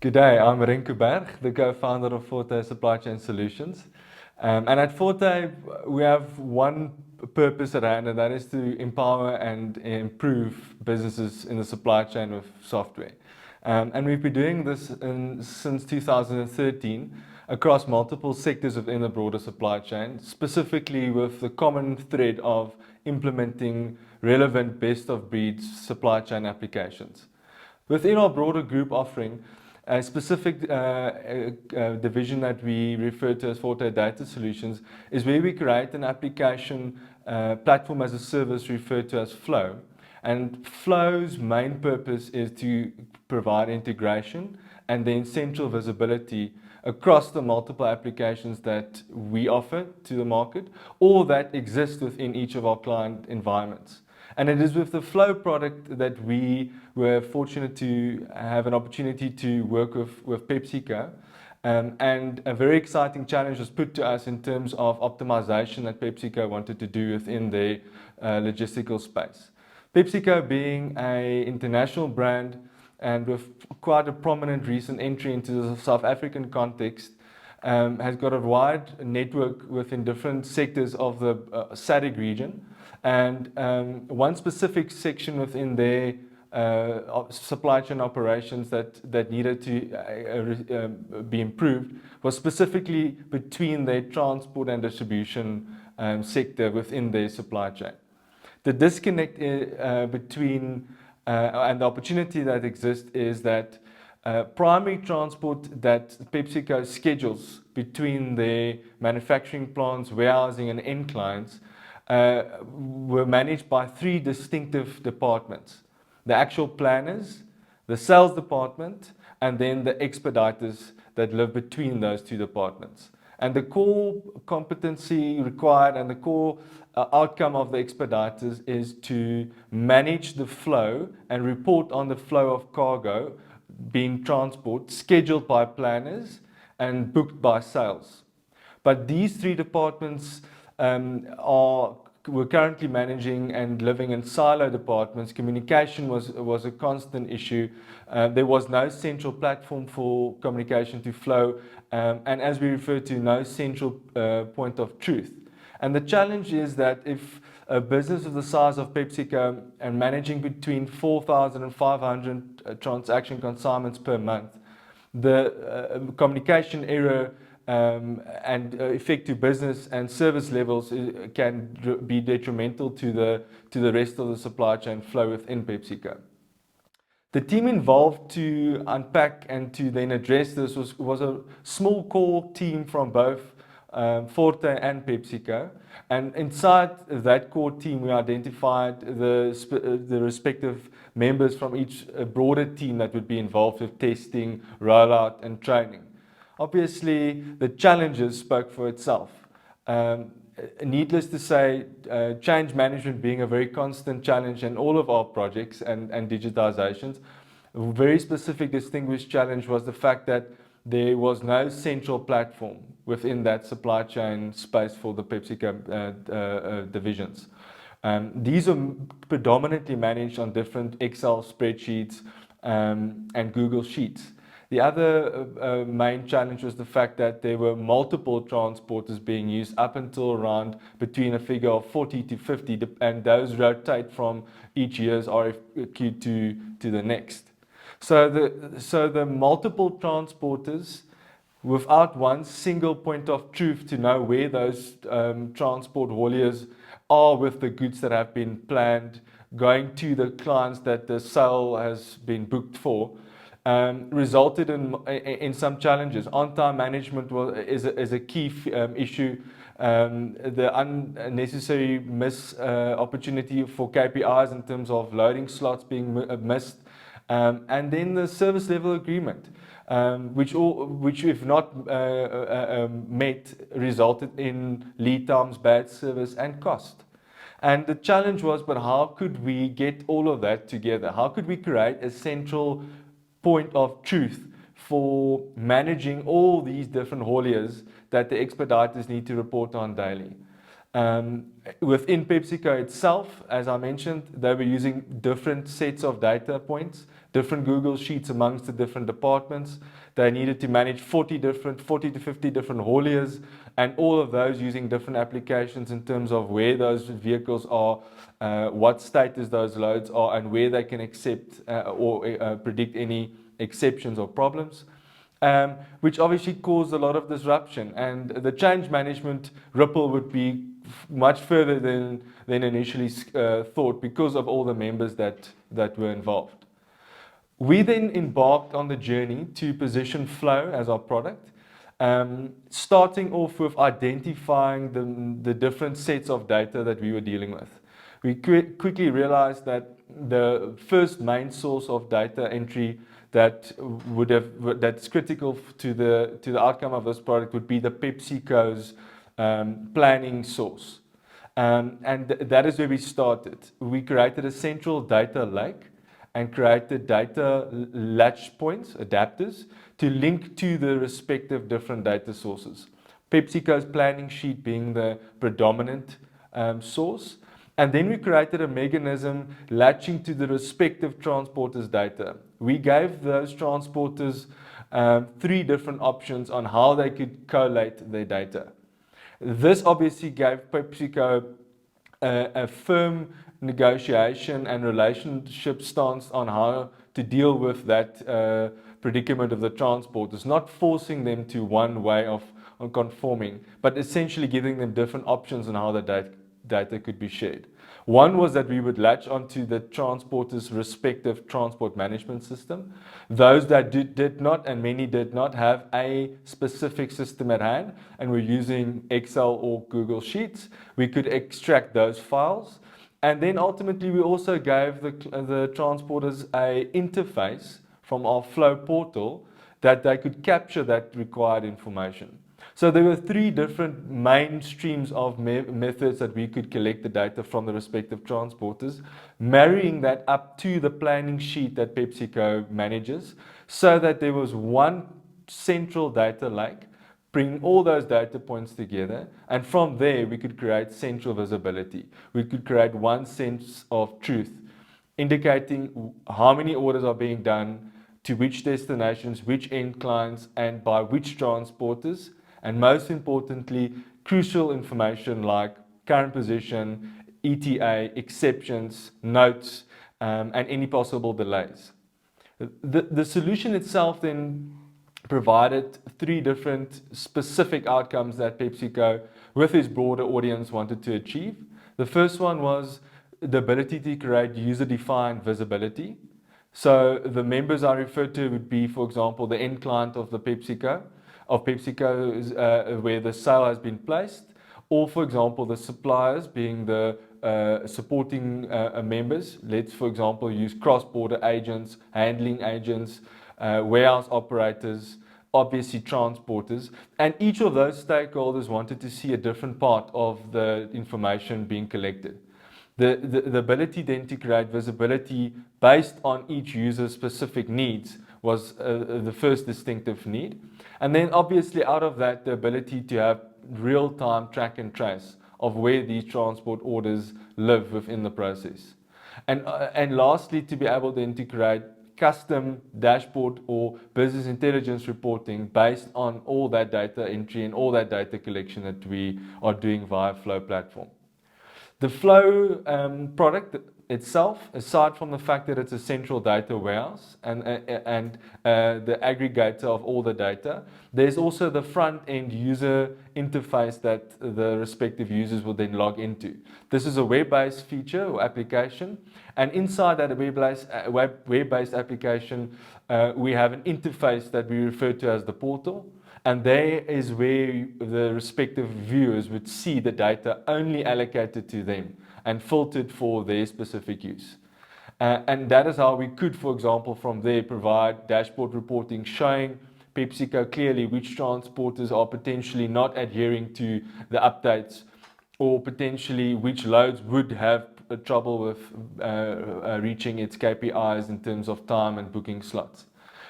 Good day, I'm Renke Berg, the co-founder of Forte Supply Chain Solutions. And at Forte, we have one purpose at hand, and that is to empower and improve businesses in the supply chain with software. And we've been doing this since 2013 across multiple sectors within the broader supply chain, specifically with the common thread of implementing relevant best-of-breed supply chain applications. Within our broader group offering, a specific division that we refer to as Forte Data Solutions is where we create an application platform as a service referred to as Flow. And Flow's main purpose is to provide integration and then central visibility across the multiple applications that we offer to the market or that exist within each of our client environments. And it is with the Flow product that we were fortunate to have an opportunity to work with Pepsico. And a very exciting challenge was put to us in terms of optimization that Pepsico wanted to do within their logistical space. Pepsico being an international brand and with quite a prominent recent entry into the South African context, has got a wide network within different sectors of the SADC region. And one specific section within their supply chain operations that needed to be improved was specifically between their transport and distribution sector within their supply chain. The disconnect between and the opportunity that exists is that primary transport that PepsiCo schedules between their manufacturing plants, warehousing and end clients were managed by three distinctive departments: the actual planners, the sales department, and then the expediters that live between those two departments. And the core competency required and the core outcome of the expediters is to manage the flow and report on the flow of cargo being transported, scheduled by planners and booked by sales. But these three departments we're currently managing and living in silo departments. Communication was a constant issue. There was no central platform for communication to flow, and as we refer to, no central point of truth. And the challenge is that if a business of the size of PepsiCo and managing between 4,000 and 500 transaction consignments per month, the communication error and effective business and service levels can be detrimental to the rest of the supply chain flow within PepsiCo. The team involved to unpack and to then address this was a small core team from both Forte and Pepsico, and inside that core team we identified the respective members from each broader team that would be involved with testing, rollout and training. Obviously, the challenges spoke for itself. Needless to say, change management being a very constant challenge in all of our projects and digitizations, a very specific distinguished challenge was the fact that there was no central platform within that supply chain space for the PepsiCo divisions. These are predominantly managed on different Excel spreadsheets and Google Sheets. The other main challenge was the fact that there were multiple transporters being used up until around between a figure of 40 to 50, and those rotate from each year's RFQ to the next. So the multiple transporters without one single point of truth to know where those transport hauliers are with the goods that have been planned, going to the clients that the sale has been booked for, resulted in some challenges. On-time management is a key issue. The unnecessary opportunity for KPIs in terms of loading slots being missed, and then the service level agreement, which if not met, resulted in lead times, bad service and cost. And the challenge was, but how could we get all of that together? How could we create a central point of truth for managing all these different hauliers that the expediters need to report on daily? Within PepsiCo itself, as I mentioned, they were using different sets of data points, different Google Sheets amongst the different departments. They needed to manage 40 to 50 different hauliers, and all of those using different applications in terms of where those vehicles are, what status those loads are, and where they can accept or predict any exceptions or problems. Which obviously caused a lot of disruption, and the change management ripple would be much further than initially thought because of all the members that were involved. We then embarked on the journey to position Flow as our product, starting off with identifying the different sets of data that we were dealing with. We quickly realized that the first main source of data entry that's critical to the outcome of this product would be the PepsiCo's planning source. And that is where we started. We created a central data lake and created data latch points, adapters, to link to the respective different data sources. PepsiCo's planning sheet being the predominant source. And then we created a mechanism latching to the respective transporters' data. We gave those transporters 3 different options on how they could collate their data. This obviously gave PepsiCo a firm negotiation and relationship stance on how to deal with that predicament of the transporters, not forcing them to one way of conforming, but essentially giving them different options on how the data could be shared. One was that we would latch onto the transporter's respective transport management system. Those that did not, and many did not, have a specific system at hand and were using Excel or Google Sheets, we could extract those files. And then ultimately we also gave the transporters a interface from our Flow portal that they could capture that required information. So there were 3 different main streams of methods that we could collect the data from the respective transporters, marrying that up to the planning sheet that PepsiCo manages, so that there was one central data lake, bringing all those data points together, and from there we could create central visibility. We could create one sense of truth, indicating how many orders are being done, to which destinations, which end clients, and by which transporters. And most importantly, crucial information like current position, ETA, exceptions, notes, and any possible delays. The solution itself then provided 3 different specific outcomes that PepsiCo, with its broader audience, wanted to achieve. The first one was the ability to create user-defined visibility. So the members I referred to would be, for example, the end client of PepsiCo, where the sale has been placed, or for example the suppliers being the supporting members. Let's for example use cross-border agents, handling agents, warehouse operators, obviously transporters, and each of those stakeholders wanted to see a different part of the information being collected. The ability then to create visibility based on each user's specific needs was the first distinctive need. And then obviously out of that, the ability to have real-time track and trace of where these transport orders live within the process. And lastly, to be able then to create custom dashboard or business intelligence reporting based on all that data entry and all that data collection that we are doing via Flow platform. The Flow product itself, aside from the fact that it's a central data warehouse and the aggregator of all the data, there's also the front-end user interface that the respective users will then log into. This is a web-based feature or application, and inside that web-based application, we have an interface that we refer to as the portal. And there is where the respective viewers would see the data only allocated to them and filtered for their specific use. And that is how we could, for example, from there provide dashboard reporting showing PepsiCo clearly which transporters are potentially not adhering to the updates, or potentially which loads would have trouble with reaching its KPIs in terms of time and booking slots.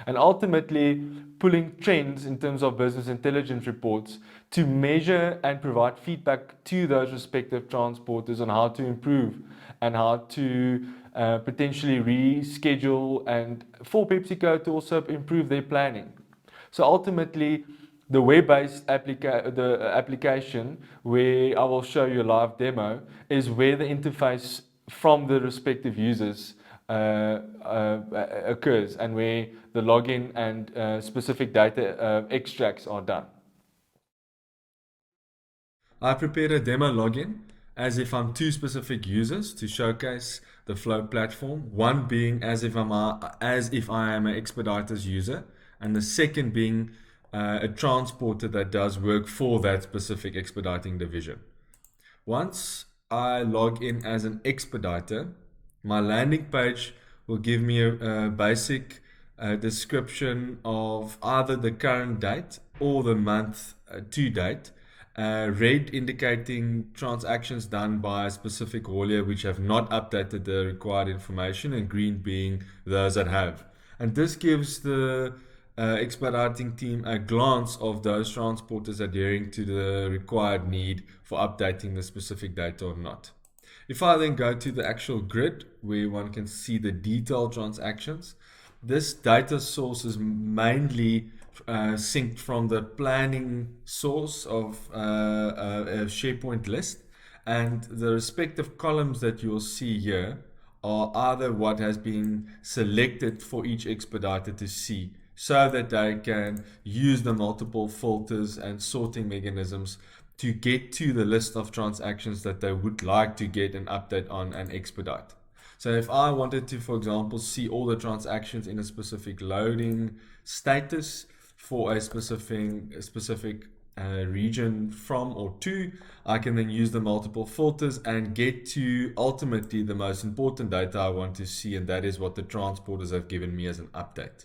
and ultimately pulling trends in terms of business intelligence reports to measure and provide feedback to those respective transporters on how to improve and how to potentially reschedule, and for PepsiCo to also improve their planning. So ultimately, the web-based application, where I will show you a live demo, is where the interface from the respective users occurs, and where the login and specific data extracts are done. I prepared a demo login as if I'm two specific users to showcase the Flow platform. One being as if I am an Expeditors user, and the second being a transporter that does work for that specific expediting division. Once I log in as an expediter, my landing page will give me a basic description of either the current date or the month to date. Red indicating transactions done by a specific haulier which have not updated the required information, and green being those that have. And this gives the expediting team a glance of those transporters adhering to the required need for updating the specific data or not. If I then go to the actual grid where one can see the detailed transactions, this data source is mainly synced from the planning source of a SharePoint list, and the respective columns that you'll see here are either what has been selected for each expediter to see, so that they can use the multiple filters and sorting mechanisms to get to the list of transactions that they would like to get an update on and expedite. So if I wanted to, for example, see all the transactions in a specific loading status for a specific region from or to, I can then use the multiple filters and get to ultimately the most important data I want to see, and that is what the transporters have given me as an update.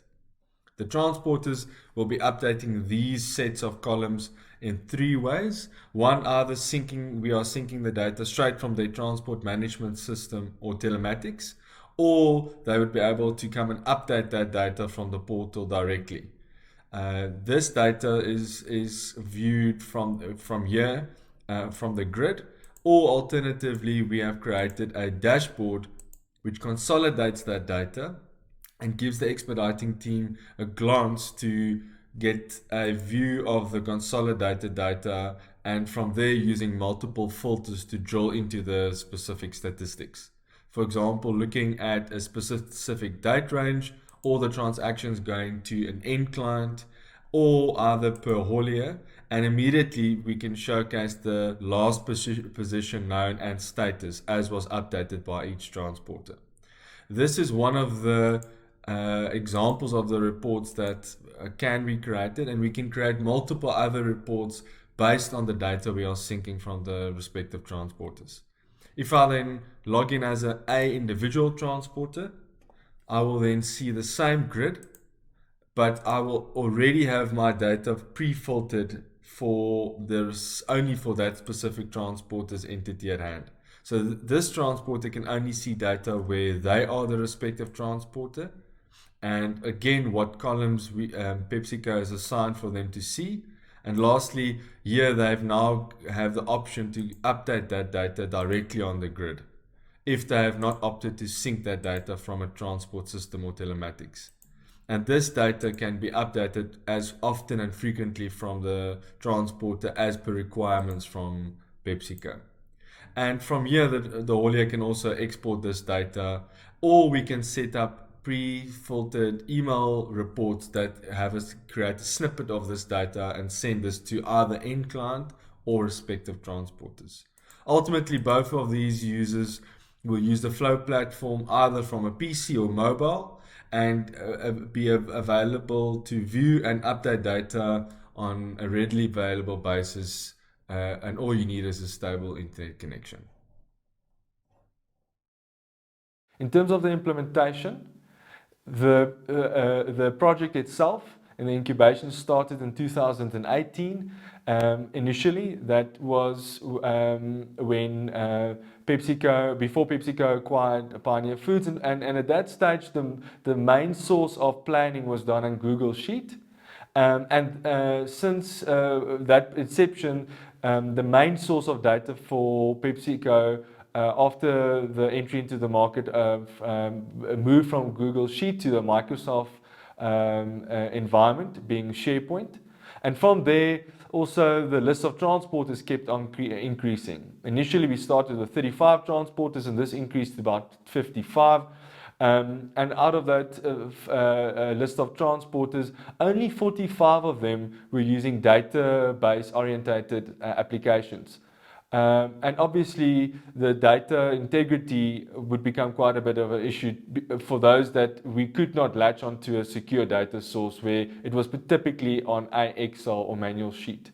The transporters will be updating these sets of columns in three ways. One, we are syncing the data straight from their transport management system or telematics, or they would be able to come and update that data from the portal directly. This data is viewed from here, from the grid, or alternatively, we have created a dashboard which consolidates that data and gives the expediting team a glance to get a view of the consolidated data, and from there using multiple filters to drill into the specific statistics. For example, looking at a specific date range, all the transactions going to an end client, or either per haulier, and immediately we can showcase the last position known and status as was updated by each transporter. This is one of the examples of the reports that can be created, and we can create multiple other reports based on the data we are syncing from the respective transporters. If I then log in as an individual transporter, I will then see the same grid, but I will already have my data pre-filtered only for that specific transporter's entity at hand. So this transporter can only see data where they are the respective transporter, and again what columns PepsiCo has assigned for them to see. And lastly, here they now have the option to update that data directly on the grid if they have not opted to sync that data from a transport system or telematics. And this data can be updated as often and frequently from the transporter as per requirements from PepsiCo. And from here, the haulier can also export this data, or we can set up pre-filtered email reports that have us create a snippet of this data and send this to either end client or respective transporters. Ultimately, both of these users will use the Flow platform either from a PC or mobile, and be available to view and update data on a readily available basis, and all you need is a stable internet connection. In terms of the implementation, the project itself and the incubation started in 2018. Initially, that was when before PepsiCo acquired Pioneer Foods, and at that stage, the main source of planning was done on Google Sheet. Since that inception, the main source of data for PepsiCo after the entry into the market of moved from Google Sheet to the Microsoft environment, being SharePoint. And from there, also the list of transporters kept on increasing. Initially, we started with 35 transporters, and this increased to about 55. And out of that list of transporters, only 45 of them were using database orientated applications. And obviously, the data integrity would become quite a bit of an issue for those that we could not latch onto a secure data source where it was typically on a Excel or manual sheet.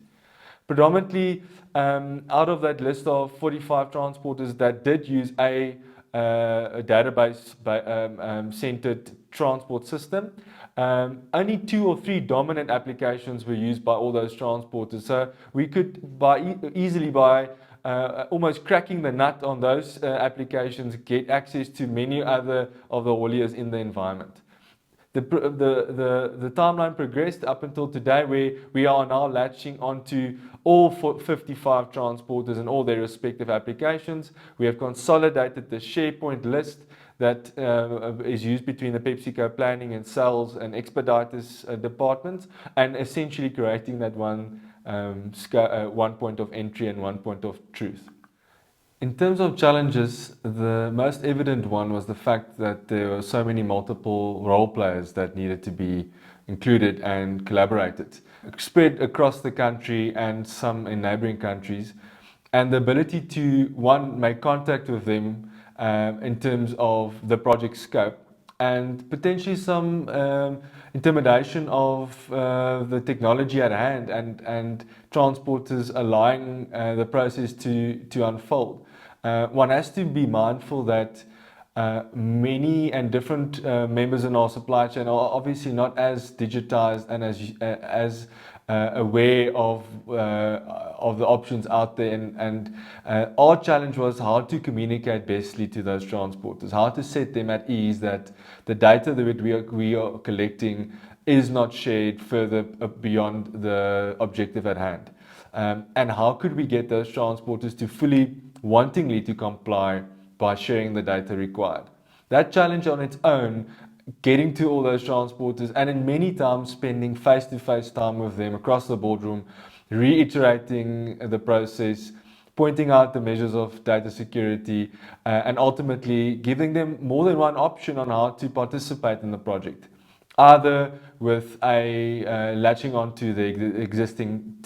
Predominantly, out of that list of 45 transporters that did use a database centered transport system, only 2 or 3 dominant applications were used by all those transporters. So we could easily by almost cracking the nut on those applications, get access to many other of the hauliers in the environment. The timeline progressed up until today, where we are now latching onto all 55 transporters and all their respective applications. We have consolidated the SharePoint list that is used between the PepsiCo planning and sales and expeditors departments, and essentially creating that one point of entry and one point of truth. In terms of challenges, the most evident one was the fact that there were so many multiple role players that needed to be included and collaborated, spread across the country and some in neighboring countries, and the ability to, one, make contact with them in terms of the project scope, and potentially some intimidation of the technology at hand and transporters allowing the process to unfold. One has to be mindful that many and different members in our supply chain are obviously not as digitized and as aware of the options out there, and our challenge was how to communicate bestly to those transporters, how to set them at ease that the data that we are collecting is not shared further beyond the objective at hand, and how could we get those transporters to fully wantingly to comply by sharing the data required. That challenge on its own, getting to all those transporters, and in many times spending face-to-face time with them across the boardroom, reiterating the process, pointing out the measures of data security, and ultimately giving them more than one option on how to participate in the project. Either with latching onto the existing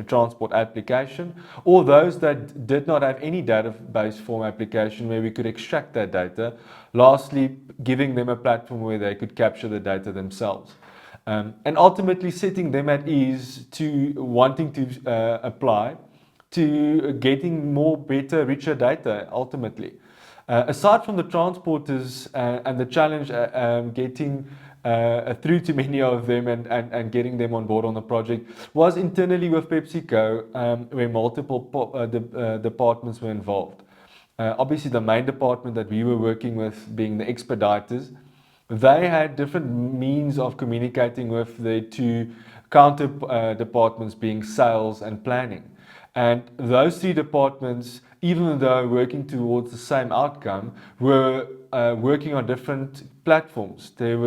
transport application, or those that did not have any database form application where we could extract that data. Lastly, giving them a platform where they could capture the data themselves. And ultimately setting them at ease to wanting to apply, to getting more, better, richer data ultimately. Aside from the transporters and the challenge getting through to many of them and getting them on board on the project, was internally with PepsiCo, where multiple departments were involved. Obviously, the main department that we were working with being the expediters, they had different means of communicating with the 2 counter departments being sales and planning. And those 3 departments, even though working towards the same outcome, were working on different platforms. There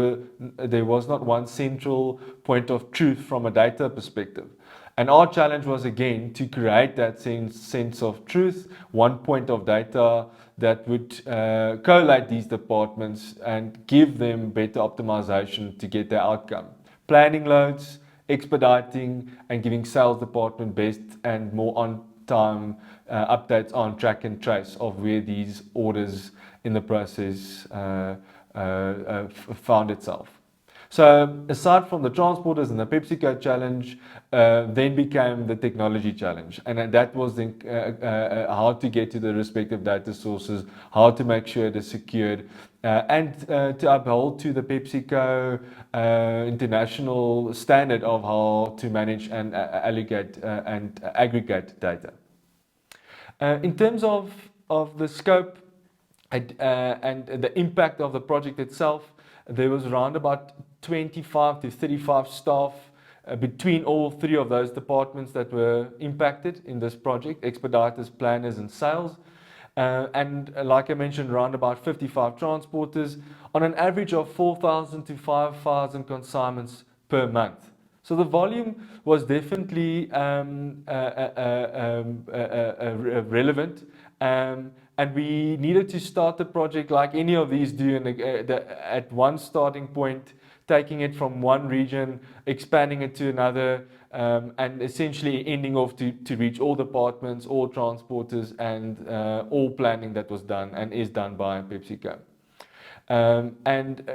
was not one central point of truth from a data perspective. And our challenge was again to create that sense of truth, one point of data that would collate these departments and give them better optimization to get their outcome. Planning loads, expediting, and giving sales department best and more on-time updates on track and trace of where these orders in the process found itself. So aside from the transporters and the PepsiCo challenge, then became the technology challenge, and that was the, how to get to the respective data sources, how to make sure it is secured, and to uphold to the PepsiCo international standard of how to manage and allocate and aggregate data. In terms of the scope and the impact of the project itself, there was around about 25 to 35 staff between all three of those departments that were impacted in this project: expediters, planners, and sales. And like I mentioned, around about 55 transporters on an average of 4,000 to 5,000 consignments per month. So the volume was definitely relevant, and we needed to start the project like any of these do, at one starting point, taking it from one region, expanding it to another, and essentially ending off to reach all departments, all transporters, and all planning that was done and is done by PepsiCo. And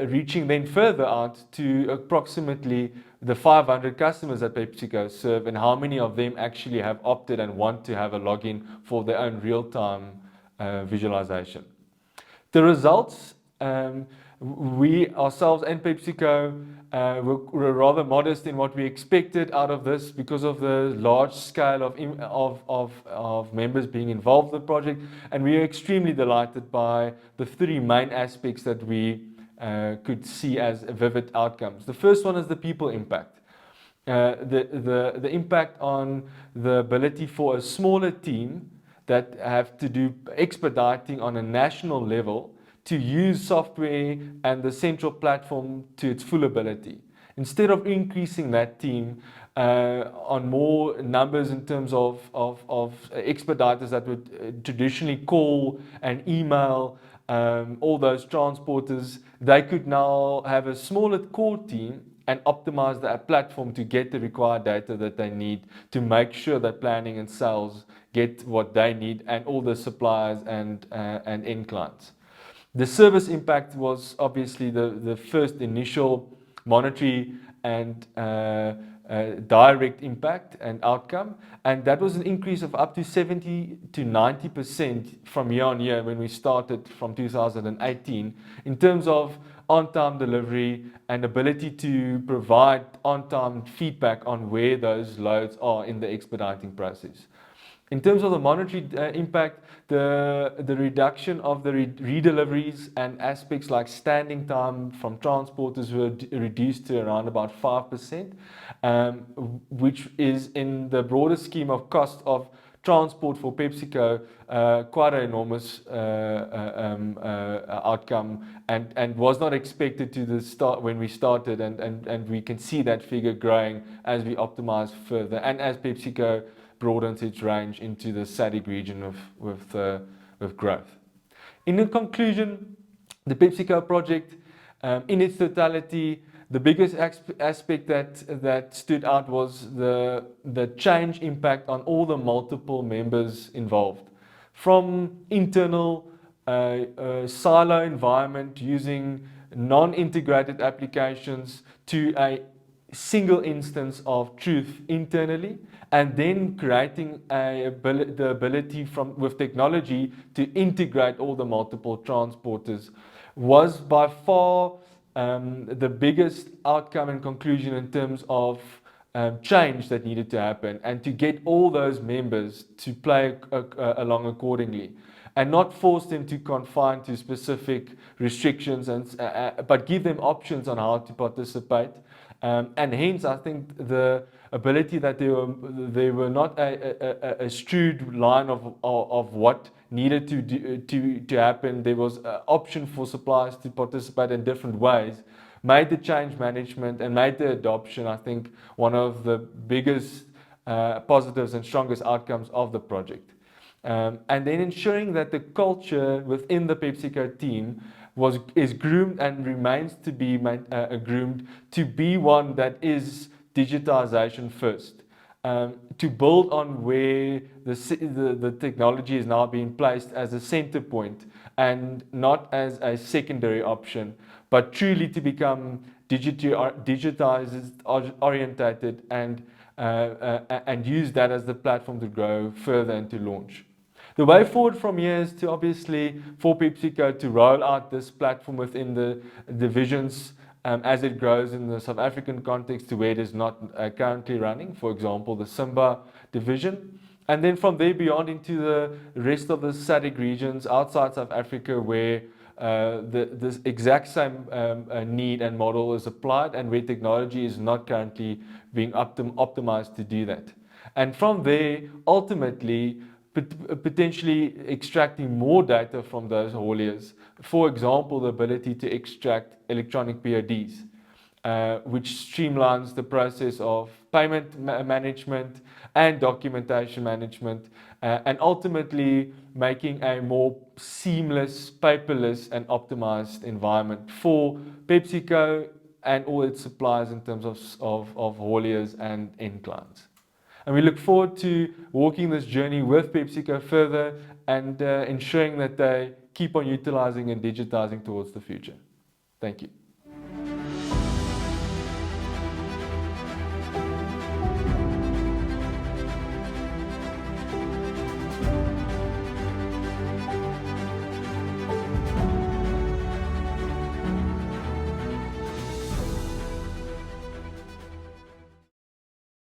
reaching then further out to approximately the 500 customers that PepsiCo serve, and how many of them actually have opted and want to have a login for their own real-time visualization. The results, we ourselves and PepsiCo were rather modest in what we expected out of this because of the large scale of members being involved in the project, and we are extremely delighted by the three main aspects that we could see as vivid outcomes. The first one is the people impact. The impact on the ability for a smaller team that have to do expediting on a national level to use software and the central platform to its full ability. Instead of increasing that team on more numbers in terms of expediters that would traditionally call and email all those transporters, they could now have a smaller core team and optimize that platform to get the required data that they need to make sure that planning and sales get what they need, and all the suppliers and end clients. The service impact was obviously the first initial monetary and direct impact and outcome, and that was an increase of up to 70 to 90% from year on year when we started from 2018 in terms of on-time delivery and ability to provide on-time feedback on where those loads are in the expediting process. In terms of the monetary impact, the reduction of the redeliveries and aspects like standing time from transporters were reduced to around about 5%, which is in the broader scheme of cost of transport for PepsiCo quite an enormous outcome, and was not expected to the start when we started, and we can see that figure growing as we optimize further and as PepsiCo broadens its range into the SADC region with growth. In conclusion, the PepsiCo project in its totality, the biggest aspect that stood out was the change impact on all the multiple members involved. From internal silo environment using non-integrated applications to a single instance of truth internally, and then creating the ability with technology to integrate all the multiple transporters was by far the biggest outcome and conclusion in terms of change that needed to happen, and to get all those members to play along accordingly, and not force them to confine to specific restrictions, but give them options on how to participate. And hence, I think the ability that there were not a strewed line of what needed to happen. There was an option for suppliers to participate in different ways, made the change management and made the adoption, I think, one of the biggest positives and strongest outcomes of the project. And then ensuring that the culture within the PepsiCo team is groomed and remains to be groomed to be one that is digitization first, to build on where the technology is now being placed as a center point and not as a secondary option, but truly to become digitized, orientated, and use that as the platform to grow further and to launch. The way forward from here is to obviously for PepsiCo to roll out this platform within the divisions as it grows in the South African context to where it is not currently running, for example, the Simba division. And then from there beyond into the rest of the SADC regions outside South Africa where this exact same need and model is applied and where technology is not currently being optimized to do that. And from there, ultimately, potentially extracting more data from those hauliers. For example, the ability to extract electronic PODs, which streamlines the process of payment management and documentation management, and ultimately making a more seamless, paperless, and optimized environment for PepsiCo and all its suppliers in terms of hauliers and end clients. And we look forward to walking this journey with PepsiCo further and ensuring that they keep on utilizing and digitizing towards the future. Thank you.